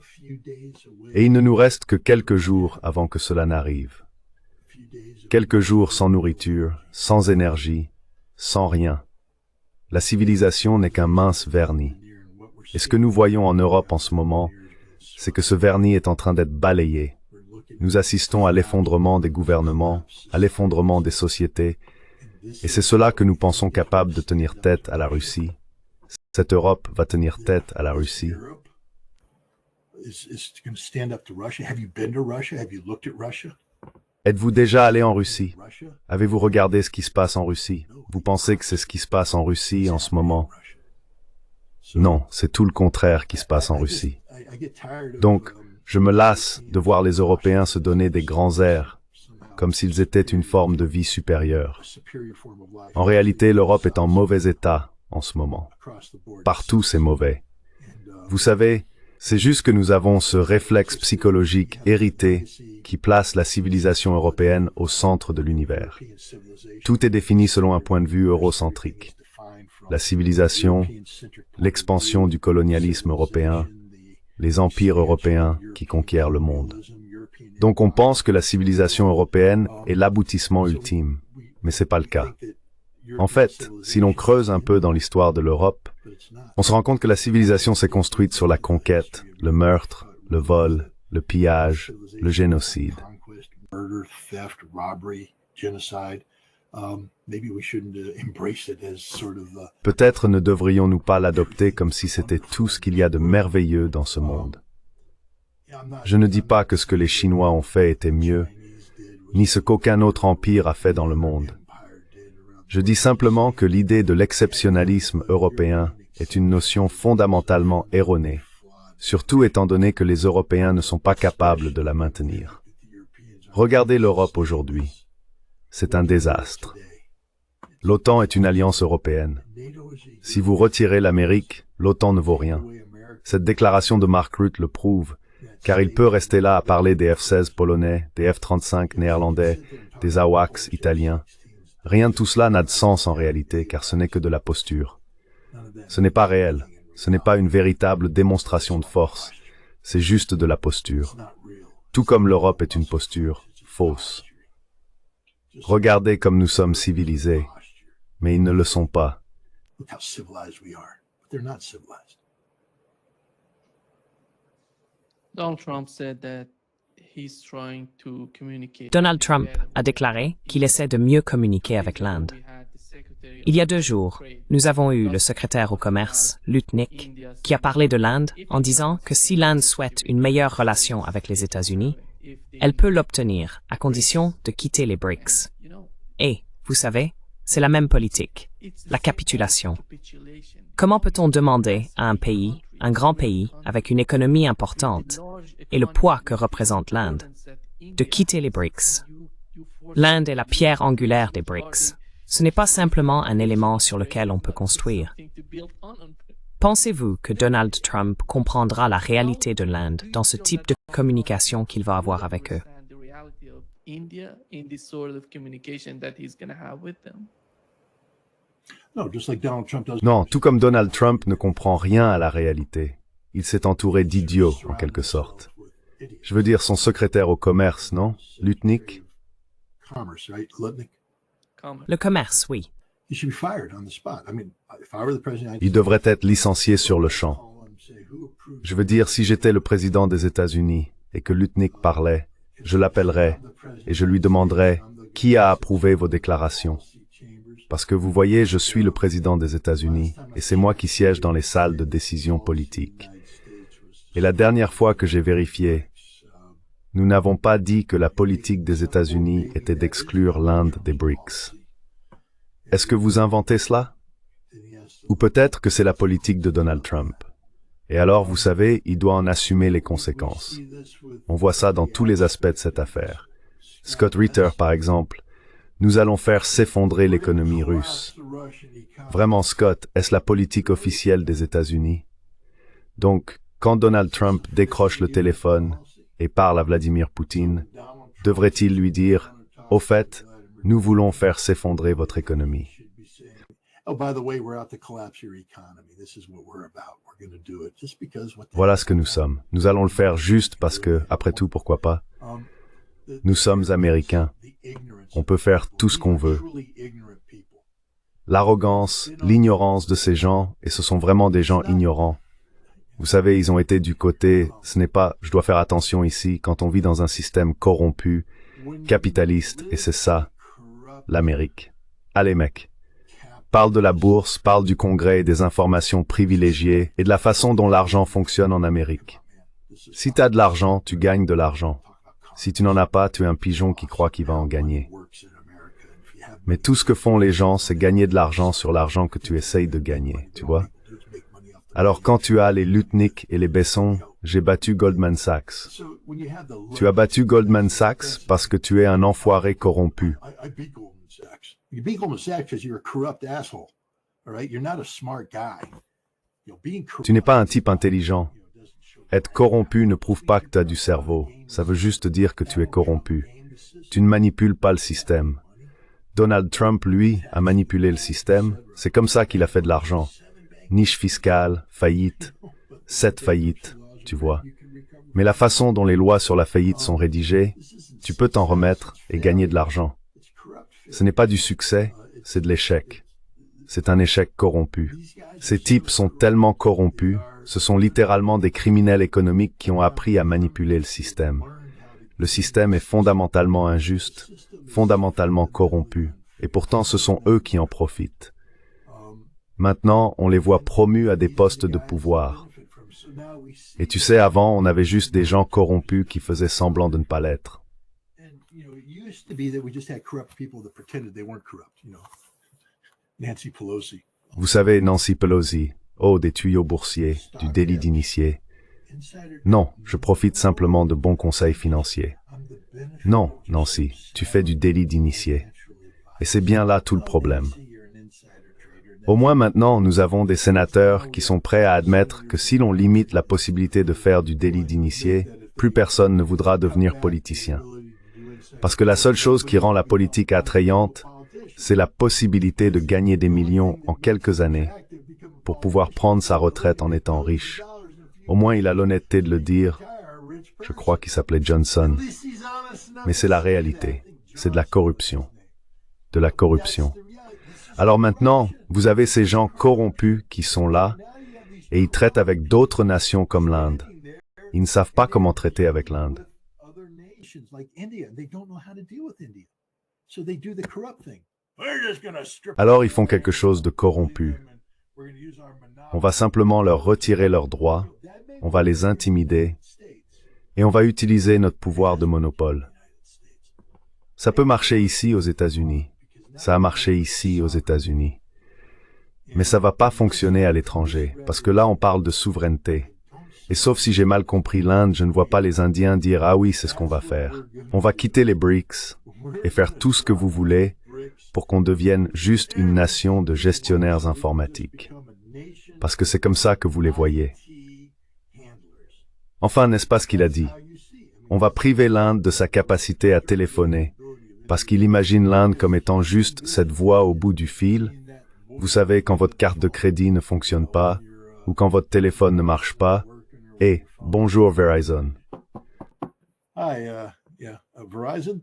Speaker 2: Et il ne nous reste que quelques jours avant que cela n'arrive. Quelques jours sans nourriture, sans énergie, sans rien. La civilisation n'est qu'un mince vernis. Et ce que nous voyons en Europe en ce moment, c'est que ce vernis est en train d'être balayé. Nous assistons à l'effondrement des gouvernements, à l'effondrement des sociétés, et c'est cela que nous pensons capables de tenir tête à la Russie. Cette Europe va tenir tête à la Russie. Êtes-vous déjà allé en Russie? Avez-vous regardé ce qui se passe en Russie? Vous pensez que c'est ce qui se passe en Russie en ce moment? Non, c'est tout le contraire qui se passe en Russie. Donc, je me lasse de voir les Européens se donner des grands airs, comme s'ils étaient une forme de vie supérieure. En réalité, l'Europe est en mauvais état en ce moment. Partout, c'est mauvais. Vous savez, c'est juste que nous avons ce réflexe psychologique hérité qui place la civilisation européenne au centre de l'univers. Tout est défini selon un point de vue eurocentrique. La civilisation, l'expansion du colonialisme européen, les empires européens qui conquièrent le monde. Donc on pense que la civilisation européenne est l'aboutissement ultime, mais c'est pas le cas. En fait, si l'on creuse un peu dans l'histoire de l'Europe, on se rend compte que la civilisation s'est construite sur la conquête, le meurtre, le vol, le pillage, le génocide. Peut-être ne devrions-nous pas l'adopter comme si c'était tout ce qu'il y a de merveilleux dans ce monde. Je ne dis pas que ce que les Chinois ont fait était mieux, ni ce qu'aucun autre empire a fait dans le monde. Je dis simplement que l'idée de l'exceptionnalisme européen est une notion fondamentalement erronée, surtout étant donné que les Européens ne sont pas capables de la maintenir. Regardez l'Europe aujourd'hui. C'est un désastre. L'OTAN est une alliance européenne. Si vous retirez l'Amérique, l'OTAN ne vaut rien. Cette déclaration de Mark Rutte le prouve, car il peut rester là à parler des F-16 polonais, des F-35 néerlandais, des AWACS italiens. Rien de tout cela n'a de sens en réalité, car ce n'est que de la posture. Ce n'est pas réel, ce n'est pas une véritable démonstration de force, c'est juste de la posture. Tout comme l'Europe est une posture fausse. Regardez comme nous sommes civilisés, mais ils ne le sont pas.
Speaker 3: Donald Trump said that
Speaker 1: Donald Trump a déclaré qu'il essaie de mieux communiquer avec l'Inde. Il y a 2 jours, nous avons eu le secrétaire au commerce, Lutnick, qui a parlé de l'Inde en disant que si l'Inde souhaite une meilleure relation avec les États-Unis, elle peut l'obtenir à condition de quitter les BRICS. Et, vous savez, c'est la même politique, la capitulation. Comment peut-on demander à un pays, un grand pays, avec une économie importante, et le poids que représente l'Inde, de quitter les BRICS? L'Inde est la pierre angulaire des BRICS. Ce n'est pas simplement un élément sur lequel on peut construire. Pensez-vous que Donald Trump comprendra la réalité de l'Inde dans ce type de communication qu'il va avoir avec eux?
Speaker 2: Non, tout comme Donald Trump ne comprend rien à la réalité. Il s'est entouré d'idiots, en quelque sorte. Je veux dire son secrétaire au commerce, non? Lutnick?
Speaker 1: Le commerce, oui.
Speaker 2: Il devrait être licencié sur le champ. Je veux dire, si j'étais le président des États-Unis et que Lutnick parlait, je l'appellerais et je lui demanderais qui a approuvé vos déclarations. Parce que vous voyez, je suis le président des États-Unis et c'est moi qui siège dans les salles de décision politique. Et la dernière fois que j'ai vérifié, nous n'avons pas dit que la politique des États-Unis était d'exclure l'Inde des BRICS. Est-ce que vous inventez cela? Ou peut-être que c'est la politique de Donald Trump. Et alors, vous savez, il doit en assumer les conséquences. On voit ça dans tous les aspects de cette affaire. Scott Ritter, par exemple, nous allons faire s'effondrer l'économie russe. Vraiment, Scott, est-ce la politique officielle des États-Unis? Donc, quand Donald Trump décroche le téléphone et parle à Vladimir Poutine, devrait-il lui dire « Au fait, nous voulons faire s'effondrer votre économie ». Voilà ce que nous sommes. Nous allons le faire juste parce que, après tout, pourquoi pas? Nous sommes Américains. On peut faire tout ce qu'on veut. L'arrogance, l'ignorance de ces gens, et ce sont vraiment des gens ignorants. Vous savez, ils ont été du côté, ce n'est pas, je dois faire attention ici, quand on vit dans un système corrompu, capitaliste, et c'est ça, l'Amérique. Allez mec, parle de la bourse, parle du Congrès et des informations privilégiées et de la façon dont l'argent fonctionne en Amérique. Si tu as de l'argent, tu gagnes de l'argent. Si tu n'en as pas, tu es un pigeon qui croit qu'il va en gagner. Mais tout ce que font les gens, c'est gagner de l'argent sur l'argent que tu essayes de gagner, tu vois? Alors quand tu as les Lutnick et les Besson, j'ai battu Goldman Sachs. Tu as battu Goldman Sachs parce que tu es un enfoiré corrompu. Tu n'es pas un type intelligent. Être corrompu ne prouve pas que tu as du cerveau. Ça veut juste dire que tu es corrompu. Tu ne manipules pas le système. Donald Trump, lui, a manipulé le système. C'est comme ça qu'il a fait de l'argent. Niche fiscale, faillite, 7 faillites, tu vois. Mais la façon dont les lois sur la faillite sont rédigées, tu peux t'en remettre et gagner de l'argent. Ce n'est pas du succès, c'est de l'échec. C'est un échec corrompu. Ces types sont tellement corrompus, ce sont littéralement des criminels économiques qui ont appris à manipuler le système. Le système est fondamentalement injuste, fondamentalement corrompu, et pourtant ce sont eux qui en profitent. Maintenant, on les voit promus à des postes de pouvoir. Et tu sais, avant, on avait juste des gens corrompus qui faisaient semblant de ne pas l'être. Vous savez, Nancy Pelosi, oh, des tuyaux boursiers, du délit d'initié. Non, je profite simplement de bons conseils financiers. Non, Nancy, tu fais du délit d'initié. Et c'est bien là tout le problème. Au moins maintenant, nous avons des sénateurs qui sont prêts à admettre que si l'on limite la possibilité de faire du délit d'initié, plus personne ne voudra devenir politicien. Parce que la seule chose qui rend la politique attrayante, c'est la possibilité de gagner des millions en quelques années pour pouvoir prendre sa retraite en étant riche. Au moins, il a l'honnêteté de le dire. Je crois qu'il s'appelait Johnson. Mais c'est la réalité. C'est de la corruption. De la corruption. Alors maintenant, vous avez ces gens corrompus qui sont là et ils traitent avec d'autres nations comme l'Inde. Ils ne savent pas comment traiter avec l'Inde. Alors ils font quelque chose de corrompu. On va simplement leur retirer leurs droits, on va les intimider, et on va utiliser notre pouvoir de monopole. Ça peut marcher ici aux États-Unis. Ça a marché ici aux États-Unis. Mais ça va pas fonctionner à l'étranger, parce que là on parle de souveraineté. Et sauf si j'ai mal compris l'Inde, je ne vois pas les Indiens dire « Ah oui, c'est ce qu'on va faire. On va quitter les BRICS et faire tout ce que vous voulez pour qu'on devienne juste une nation de gestionnaires informatiques. » Parce que c'est comme ça que vous les voyez. Enfin, n'est-ce pas ce qu'il a dit? On va priver l'Inde de sa capacité à téléphoner, parce qu'il imagine l'Inde comme étant juste cette voie au bout du fil. Vous savez, quand votre carte de crédit ne fonctionne pas, ou quand votre téléphone ne marche pas, et bonjour Verizon.
Speaker 3: Verizon.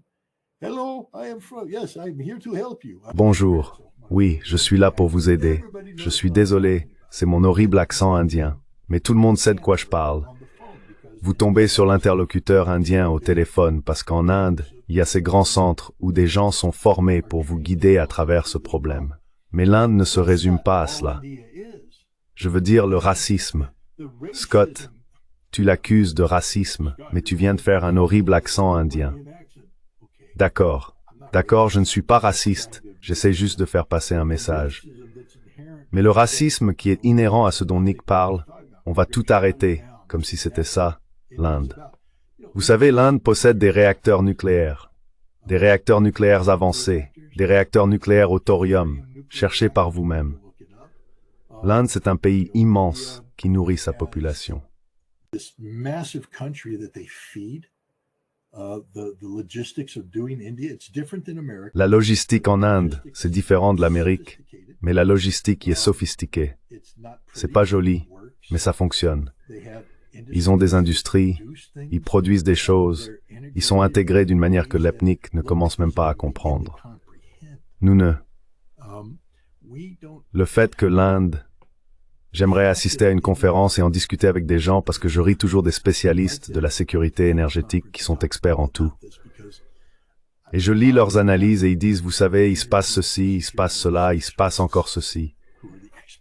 Speaker 3: Hello, I'm here to help you.
Speaker 2: Bonjour. Oui, je suis là pour vous aider. Je suis désolé, c'est mon horrible accent indien. Mais tout le monde sait de quoi je parle. Vous tombez sur l'interlocuteur indien au téléphone parce qu'en Inde, il y a ces grands centres où des gens sont formés pour vous guider à travers ce problème. Mais l'Inde ne se résume pas à cela. Je veux dire le racisme. Scott, tu l'accuses de racisme, mais tu viens de faire un horrible accent indien. D'accord, je ne suis pas raciste, j'essaie juste de faire passer un message. Mais le racisme qui est inhérent à ce dont Nick parle, on va tout arrêter, comme si c'était ça, l'Inde. Vous savez, l'Inde possède des réacteurs nucléaires avancés, des réacteurs nucléaires au thorium, cherchez par vous-même. L'Inde, c'est un pays immense qui nourrit sa population. La logistique en Inde, c'est différent de l'Amérique, mais la logistique y est sophistiquée. C'est pas joli, mais ça fonctionne. Ils ont des industries, ils produisent des choses, ils sont intégrés d'une manière que l'ethnique ne commence même pas à comprendre. Nous ne. Le fait que l'Inde... J'aimerais assister à une conférence et en discuter avec des gens parce que je ris toujours des spécialistes de la sécurité énergétique qui sont experts en tout. Et je lis leurs analyses et ils disent, vous savez, il se passe ceci, il se passe cela, il se passe encore ceci.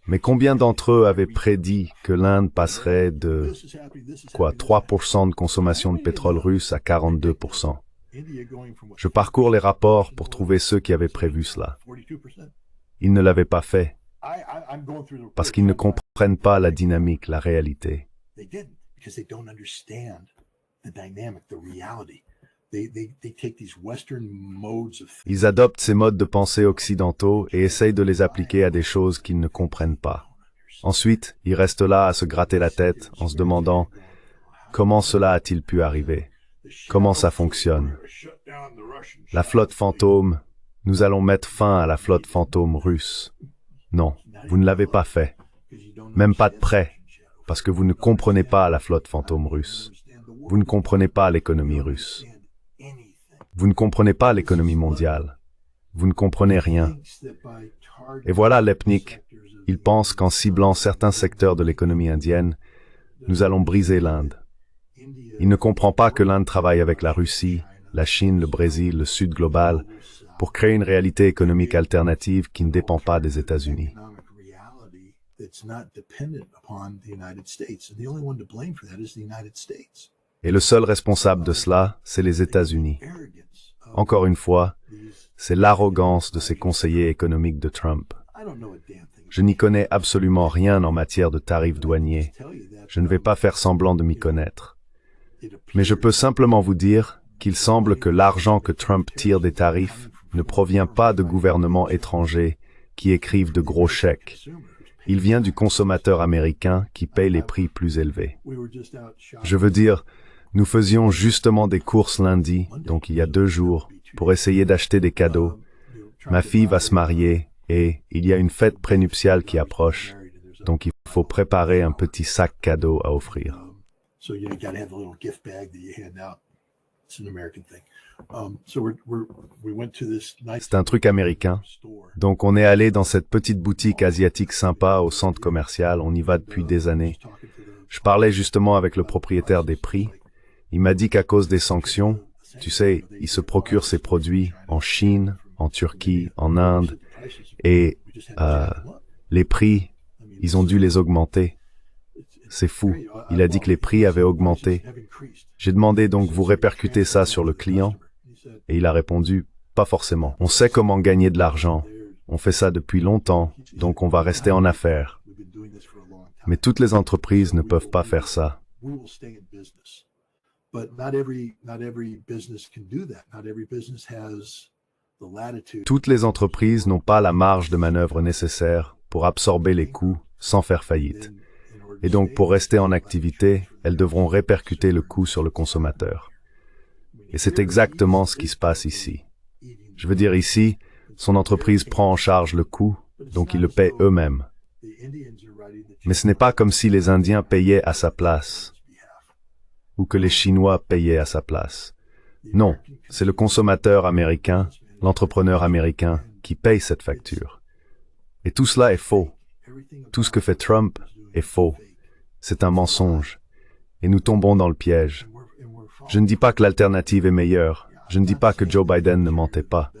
Speaker 2: Mais combien d'entre eux avaient prédit que l'Inde passerait de, 3% de consommation de pétrole russe à 42%? Je parcours les rapports pour trouver ceux qui avaient prévu cela. Ils ne l'avaient pas fait. Parce qu'ils ne comprennent pas la dynamique, la réalité. Ils adoptent ces modes de pensée occidentaux et essayent de les appliquer à des choses qu'ils ne comprennent pas. Ensuite, ils restent là à se gratter la tête en se demandant « Comment cela a-t-il pu arriver? Comment ça fonctionne? La flotte fantôme, nous allons mettre fin à la flotte fantôme russe. » Non, vous ne l'avez pas fait. Même pas de près, parce que vous ne comprenez pas la flotte fantôme russe. Vous ne comprenez pas l'économie russe. Vous ne comprenez pas l'économie mondiale. Vous ne comprenez rien. Et voilà l'ethnique. Il pense qu'en ciblant certains secteurs de l'économie indienne, nous allons briser l'Inde. Il ne comprend pas que l'Inde travaille avec la Russie, la Chine, le Brésil, le Sud global, pour créer une réalité économique alternative qui ne dépend pas des États-Unis. Et le seul responsable de cela, c'est les États-Unis. Encore une fois, c'est l'arrogance de ces conseillers économiques de Trump. Je n'y connais absolument rien en matière de tarifs douaniers. Je ne vais pas faire semblant de m'y connaître. Mais je peux simplement vous dire qu'il semble que l'argent que Trump tire des tarifs ne provient pas de gouvernements étrangers qui écrivent de gros chèques. Il vient du consommateur américain qui paye les prix plus élevés. Je veux dire, nous faisions justement des courses lundi, donc il y a 2 jours, pour essayer d'acheter des cadeaux. Ma fille va se marier et il y a une fête prénuptiale qui approche, donc il faut préparer un petit sac cadeau à offrir. C'est un truc américain. Donc on est allé dans cette petite boutique asiatique sympa au centre commercial, on y va depuis des années. Je parlais justement avec le propriétaire des prix. Il m'a dit qu'à cause des sanctions, Tu sais, il se procure ses produits en Chine, en Turquie, en Inde, et les prix, ils ont dû les augmenter. C'est fou. Il a dit que les prix avaient augmenté. J'ai demandé donc, vous répercutez ça sur le client? Et il a répondu, pas forcément. On sait comment gagner de l'argent. On fait ça depuis longtemps, donc on va rester en affaires. Mais toutes les entreprises ne peuvent pas faire ça. Toutes les entreprises n'ont pas la marge de manœuvre nécessaire pour absorber les coûts sans faire faillite. Et donc, pour rester en activité, elles devront répercuter le coût sur le consommateur. Et c'est exactement ce qui se passe ici. Je veux dire ici, son entreprise prend en charge le coût, donc ils le paient eux-mêmes. Mais ce n'est pas comme si les Indiens payaient à sa place, ou que les Chinois payaient à sa place. Non, c'est le consommateur américain, l'entrepreneur américain, qui paye cette facture. Et tout cela est faux. Tout ce que fait Trump est faux. C'est un mensonge. Et nous tombons dans le piège. Je ne dis pas que l'alternative est meilleure. Je ne dis pas que Joe Biden ne mentait pas.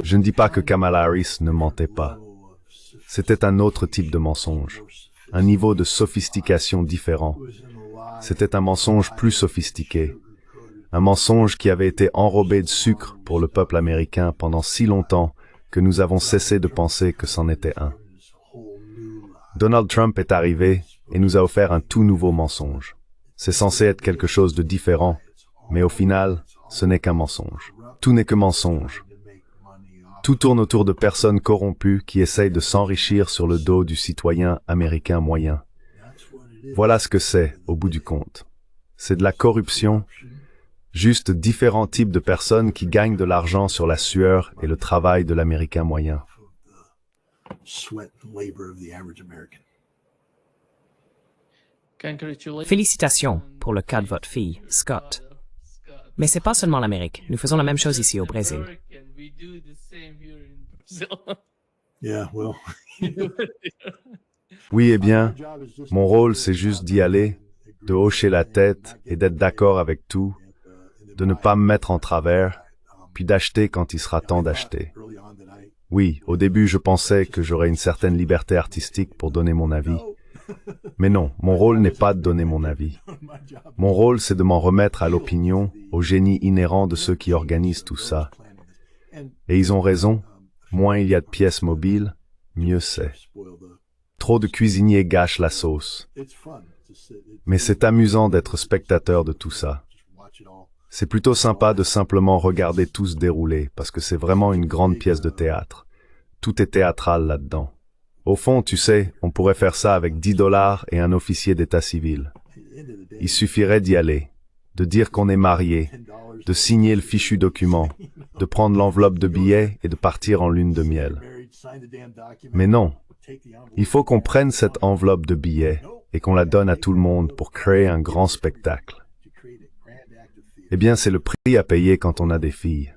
Speaker 2: Je ne dis pas que Kamala Harris ne mentait pas. C'était un autre type de mensonge, un niveau de sophistication différent. C'était un mensonge plus sophistiqué, un mensonge qui avait été enrobé de sucre pour le peuple américain pendant si longtemps que nous avons cessé de penser que c'en était un. Donald Trump est arrivé et nous a offert un tout nouveau mensonge. C'est censé être quelque chose de différent, mais au final, ce n'est qu'un mensonge. Tout n'est que mensonge. Tout tourne autour de personnes corrompues qui essayent de s'enrichir sur le dos du citoyen américain moyen. Voilà ce que c'est, au bout du compte. C'est de la corruption, juste différents types de personnes qui gagnent de l'argent sur la sueur et le travail de l'Américain moyen.
Speaker 1: Félicitations pour le cas de votre fille, Scott. Mais c'est pas seulement l'Amérique. Nous faisons la même chose ici au Brésil.
Speaker 2: Oui, eh bien, mon rôle, c'est juste d'y aller, de hocher la tête et d'être d'accord avec tout, de ne pas me mettre en travers, puis d'acheter quand il sera temps d'acheter. Oui, au début, je pensais que j'aurais une certaine liberté artistique pour donner mon avis. Mais non, mon rôle n'est pas de donner mon avis. Mon rôle, c'est de m'en remettre à l'opinion, au génie inhérent de ceux qui organisent tout ça. Et ils ont raison, moins il y a de pièces mobiles, mieux c'est. Trop de cuisiniers gâchent la sauce. Mais c'est amusant d'être spectateur de tout ça. C'est plutôt sympa de simplement regarder tout se dérouler, parce que c'est vraiment une grande pièce de théâtre. Tout est théâtral là-dedans. Au fond, tu sais, on pourrait faire ça avec 10 $ et un officier d'état civil. Il suffirait d'y aller, de dire qu'on est marié, de signer le fichu document, de prendre l'enveloppe de billets et de partir en lune de miel. Mais non, il faut qu'on prenne cette enveloppe de billets et qu'on la donne à tout le monde pour créer un grand spectacle. Eh bien, c'est le prix à payer quand on a des filles.